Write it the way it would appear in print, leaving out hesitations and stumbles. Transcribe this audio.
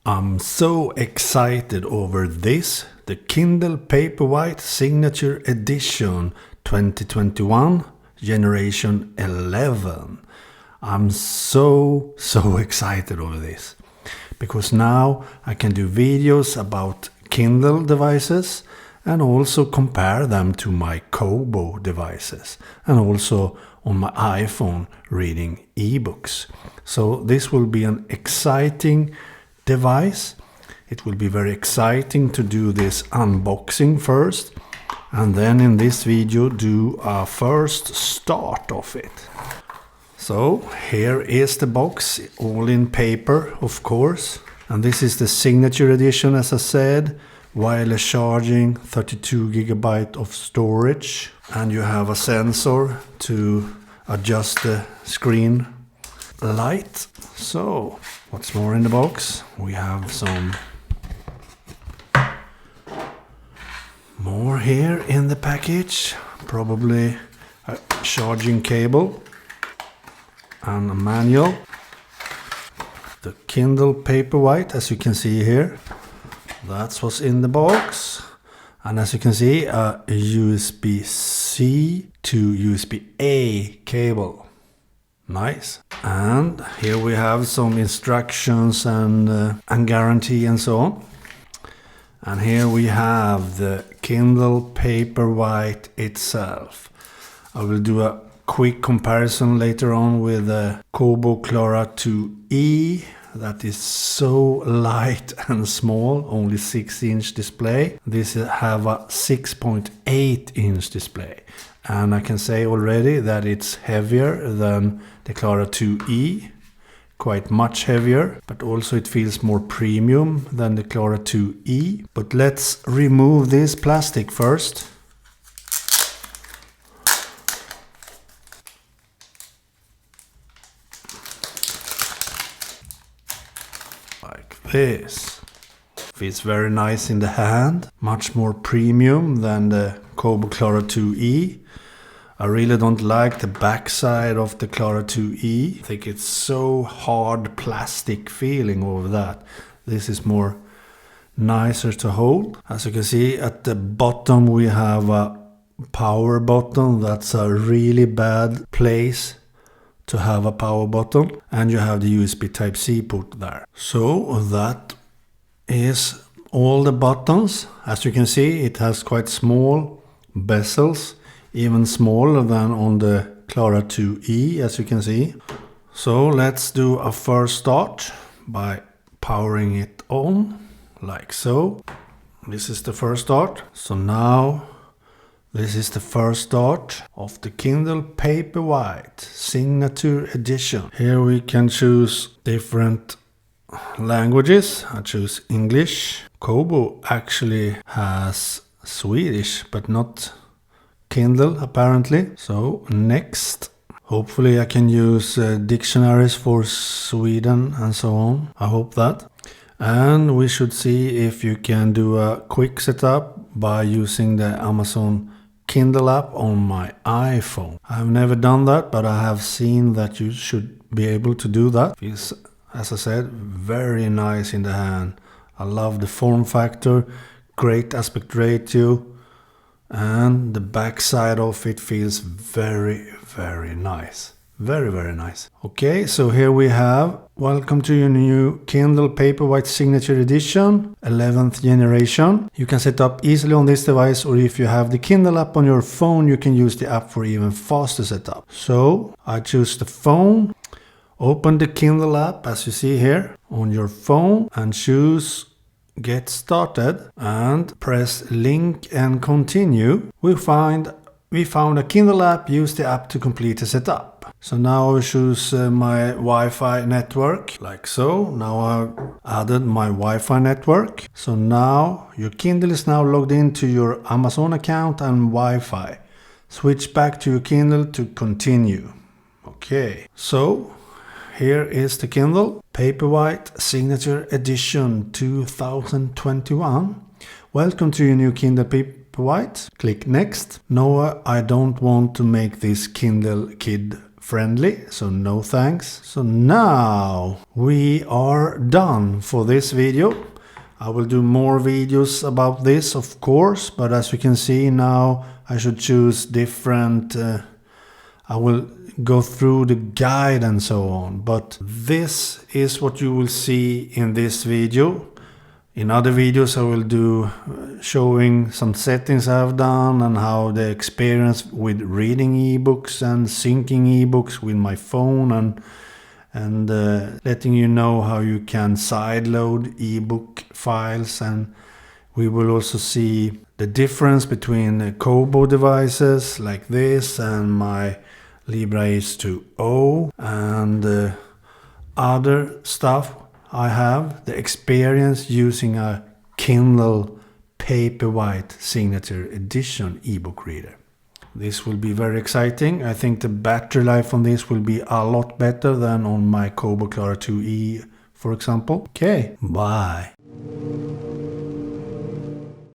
I'm so excited over this, the Kindle Paperwhite Signature Edition 2021 Generation 11. I'm so excited over this, because now I can do videos about Kindle devices and also compare them to my Kobo devices and also on my iPhone reading ebooks. So this will be an exciting device. It will be very exciting to do this unboxing first, and then in this video do a first start of it. So here is the box, all in paper of course, and this is the signature edition, as I said. Wireless charging, 32 GB of storage, and you have a sensor to adjust the screen light. So what's more in the box? We have some more here in the package, probably a charging cable and a manual. The Kindle Paperwhite, as you can see here, that's what's in the box. And as you can see, a USB-C to USB-A cable. Nice. And here we have some instructions and guarantee and so on. And here we have the Kindle Paperwhite itself. I will do a quick comparison later on with the Kobo Clara 2E. That is so light and small, only 6-inch display. This have a 6.8-inch display. And I can say already that it's heavier than the Clara 2E, quite much heavier, but also it feels more premium than the Clara 2E. But let's remove this plastic first. Like this. Feels very nice in the hand, much more premium than the Kobo Clara 2E. I really don't like the backside of the Clara 2E. I think it's so hard plastic feeling over that. This is more nicer to hold. As you can see at the bottom we have a power button. That's a really bad place to have a power button. And you have the USB Type-C port there. So that is all the buttons. As you can see, it has quite small bezels, even smaller than on the Clara 2E, as you can see. So let's do a first start by powering it on, like so. This is the first start. So now this is the first start of the Kindle Paperwhite Signature Edition. Here we can choose different languages. I choose English. Kobo actually has Swedish, but not Kindle apparently. So next, hopefully I can use dictionaries for Sweden and so on. I hope that. And we should see if you can do a quick setup by using the Amazon Kindle app on my iPhone. I've never done that, but I have seen that you should be able to do that. Feels, as I said, very nice in the hand. I love the form factor, great aspect ratio, and the back side of it feels very nice. Very nice. Okay, so here we have, welcome to your new Kindle Paperwhite Signature Edition, 11th generation. You can set up easily on this device, or if you have the Kindle app on your phone, you can use the app for even faster setup. So I choose the phone, open the Kindle app as you see here on your phone and choose Get Started and press Link and Continue. We found a Kindle app, use the app to complete the setup. So now I choose my Wi-Fi network, like so. Now I've added my Wi-Fi network. So now your Kindle is now logged into your Amazon account and Wi-Fi. Switch back to your Kindle to continue. Okay, so here is the Kindle Paperwhite Signature Edition 2021. Welcome to your new Kindle Paperwhite. Click Next. No, I don't want to make this Kindle kid friendly, so no thanks. So now we are done for this video. I will do more videos about this, of course, but as you can see now, I should choose different, I will go through the guide and so on, but this is what you will see in this video. In other videos I will do showing some settings I've done and how the experience with reading ebooks and syncing ebooks with my phone and letting you know how you can sideload ebook files, and we will also see the difference between Kobo devices like this and my Libra H2O and other stuff I have, the experience using a Kindle Paperwhite Signature Edition ebook reader. This will be very exciting. I think the battery life on this will be a lot better than on my Kobo Clara 2e, for example. Okay, bye.